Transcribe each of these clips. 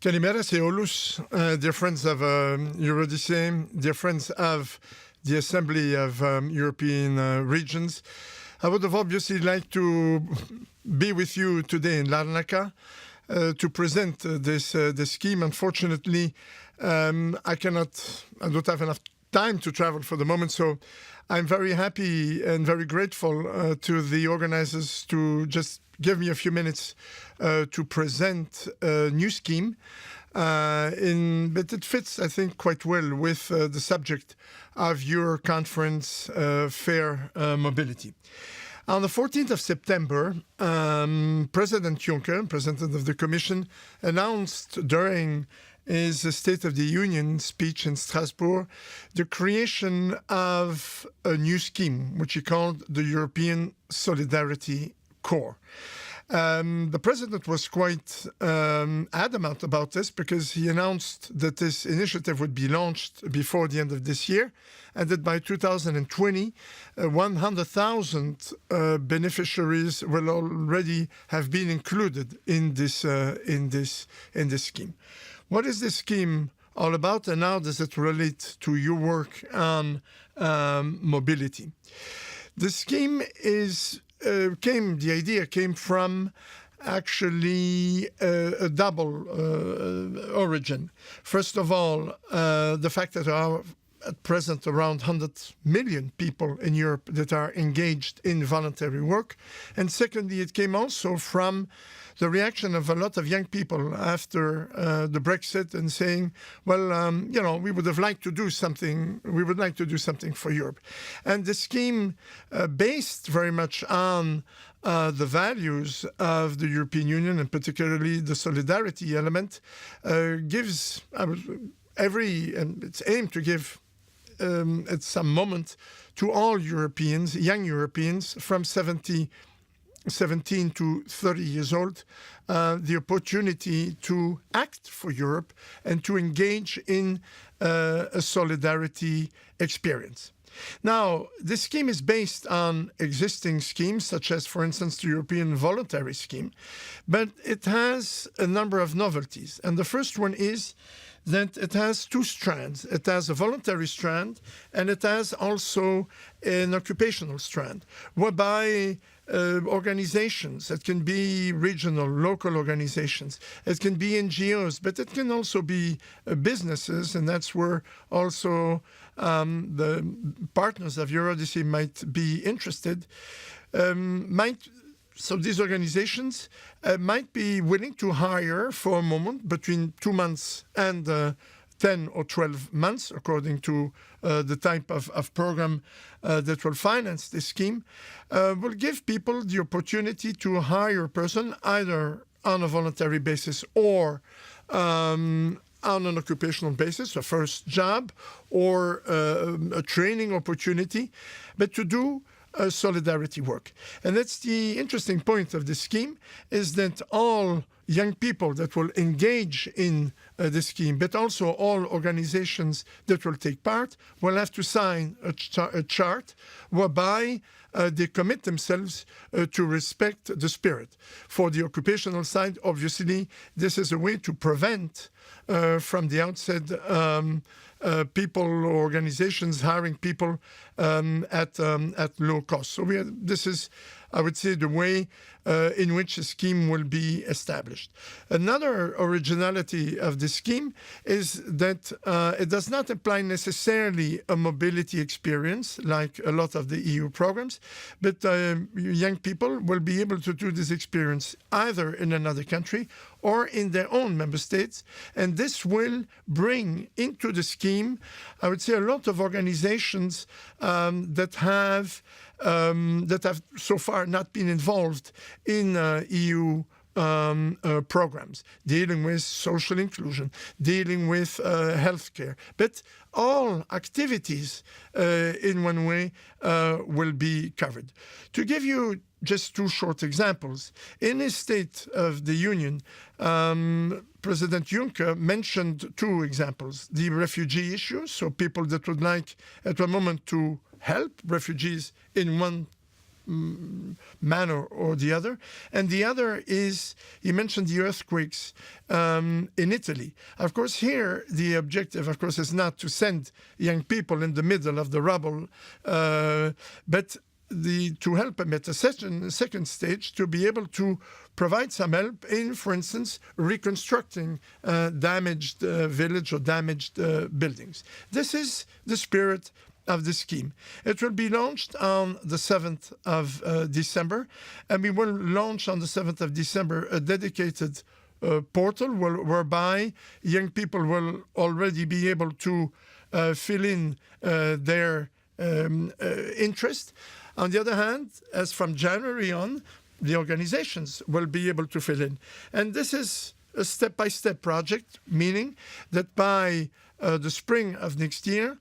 Kalimera, c'est Olus, dear friends of Eurodyssey, dear friends of the Assembly of European Regions. I would have obviously liked to be with you today in Larnaka to present this scheme. Unfortunately, I don't have enough time to travel for the moment, so I'm very happy and very grateful to the organizers to just give me a few minutes to present a new scheme. But it fits, I think, quite well with the subject of your conference, Fair Mobility. On the 14th of September, President Juncker, President of the Commission, announced during his State of the Union speech in Strasbourg the creation of a new scheme, which he called the European Solidarity Corps. The president was quite adamant about this because he announced that this initiative would be launched before the end of this year, and that by 2020, 100,000 beneficiaries will already have been included in this scheme. What is this scheme all about, and how does it relate to your work on mobility? The scheme the idea came from actually a double origin. First of all, the fact that there are at present around 100 million people in Europe that are engaged in voluntary work. And secondly, it came also from the reaction of a lot of young people after the Brexit and saying, well, we would have liked to do something. We would like to do something for Europe. And the scheme, based very much on the values of the European Union, and particularly the solidarity element, gives and it's aimed to give at some moment to all Europeans, young Europeans from 17 to 30 years old, the opportunity to act for Europe and to engage in a solidarity experience. Now, this scheme is based on existing schemes, such as, for instance, the European Voluntary Scheme, but it has a number of novelties. And the first one is that it has two strands. It has a voluntary strand, and it has also an occupational strand, whereby organizations, it can be regional, local organizations, it can be NGOs, but it can also be businesses, and that's where also the partners of Eurodyssey might be interested, So these organizations might be willing to hire for a moment between 2 months and 10 or 12 months, according to the type of program that will finance this scheme, will give people the opportunity to hire a person either on a voluntary basis or on an occupational basis, a first job or a training opportunity, but to do solidarity work. And that's the interesting point of this scheme, is that all young people that will engage in the scheme, but also all organizations that will take part, will have to sign a chart whereby they commit themselves to respect the spirit. For the occupational side, obviously, this is a way to prevent from the outset people or organizations hiring people at low cost. So this is, I would say, the way in which a scheme will be established. Another originality of the scheme is that it does not imply necessarily a mobility experience like a lot of the EU programs, but young people will be able to do this experience either in another country or in their own member states. And this will bring into the scheme, I would say, a lot of organizations that have so far not been involved in EU programs, dealing with social inclusion, dealing with healthcare. But all activities in one way will be covered. To give you just two short examples, in his State of the Union, President Juncker mentioned two examples: the refugee issue, so people that would like at one moment to help refugees in one manner or the other. And the other is, you mentioned the earthquakes in Italy. Of course, here, the objective, of course, is not to send young people in the middle of the rubble, but to help them at the second stage to be able to provide some help in, for instance, reconstructing damaged village or damaged buildings. This is the spirit of the scheme. It will be launched on the 7th of December, and we will launch on the 7th of December a dedicated portal whereby young people will already be able to fill in their interest. On the other hand, as from January on, the organizations will be able to fill in. And this is a step-by-step project, meaning that by the spring of next year,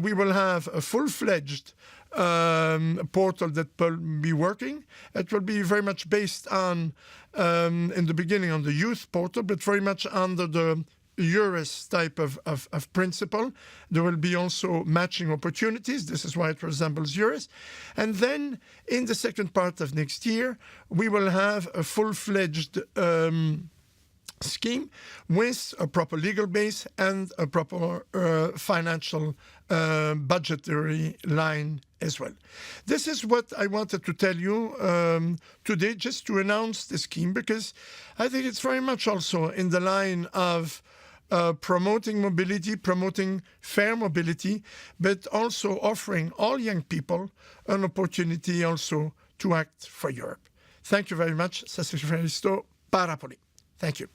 we will have a full-fledged portal that will be working. It will be very much based on, in the beginning, on the youth portal, but very much under the Eurodyssey type of principle. There will be also matching opportunities. This is why it resembles Eurodyssey. And then in the second part of next year, we will have a full-fledged scheme with a proper legal base and a proper financial budgetary line as well. This is what I wanted to tell you today, just to announce the scheme, because I think it's very much also in the line of promoting mobility, promoting fair mobility, but also offering all young people an opportunity also to act for Europe. Thank you very much. Ça se fait para Poli. Thank you.